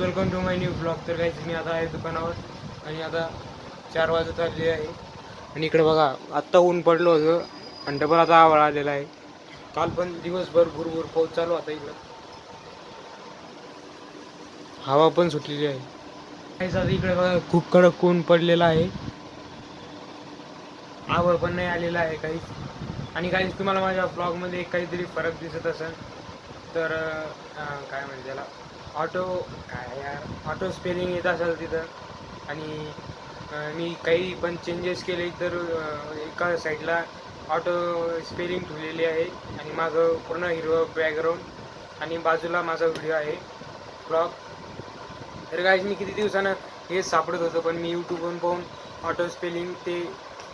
Welcome to my new blog. तर काहीच मी आता आहे दुकानावर आणि आता 4 वाजत आलेली आहे आणि इकडे बघा आत्ता ऊन पडलं होतं आणि डबल आता आभाळ आलेला आहे. काल पण दिवसभर भुरभुर पाऊस चालू होता. इकडं हवा पण सुटलेली आहे. काहीच आता इकडे बघा खूप कडक ऊन पडलेला आहे. आभाळ पण नाही आलेला आहे काहीच. आणि काहीच तुम्हाला माझ्या ब्लॉगमध्ये काहीतरी फरक दिसत असेल तर काय म्हणजे त्याला ऑटो स्पेलिंग येत असेल तिथं. आणि मी काही पण चेंजेस केले तर एका साईडला ऑटो स्पेलिंग ठेवलेली आहे आणि मागं पूर्ण हिरवं बॅकग्राऊंड आणि बाजूला माझा व्हिडिओ आहे ब्लॉग. तर गाईज मी किती दिवसानं हेच सापडत होतं पण मी यूट्यूबवरून पाहून ऑटो स्पेलिंग ते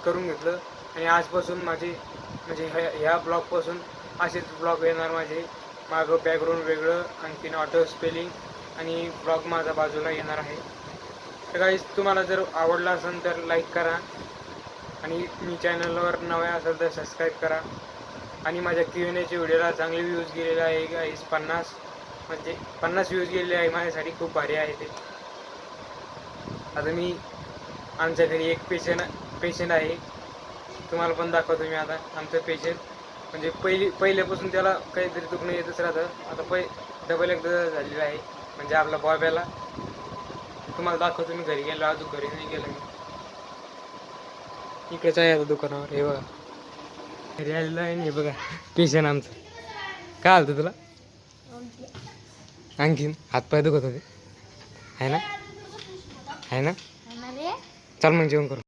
करून घेतलं आणि आजपासून माझे म्हणजे ह्या ब्लॉगपासून असेच ब्लॉग येणार माझे. मागं बॅकग्राऊंड वेगळं, आणखीन ऑटो स्पेलिंग आणि ब्लॉग माझा बाजूला येणार आहे. तर गाईज तुम्हाला जर आवडला असेल तर लाईक करा आणि मी चॅनलवर नव्या असेल तर सबस्क्राईब करा. आणि माझ्या Q&Aच्या व्हिडिओला चांगले व्ह्यूज गेलेले आहे गाईज. 50 व्ह्यूज गेलेले आहे. माझ्यासाठी खूप भारी आहे ते. आता मी आमच्या घरी एक पेशंट आहे, तुम्हाला पण दाखवतो मी आता आमचं पेशंट. म्हणजे पहिल्यापासून त्याला काहीतरी दुखणं येतच राहतं. आता डबल एकदा झालेलं आहे म्हणजे आपला बॉब्याला. तुम्हाला दाखवतो मी घरी गेलो, अजून घरी नाही गेलो मी. इकडेच आहे आता दुकानावर. हे बघा घरी आलेलं आहे. हे बघा पेशंट आमचं. काय आलं तुला? आणखीन हातपाय दुखत होते आहे ना? आहे ना? चल मग जेवण करू.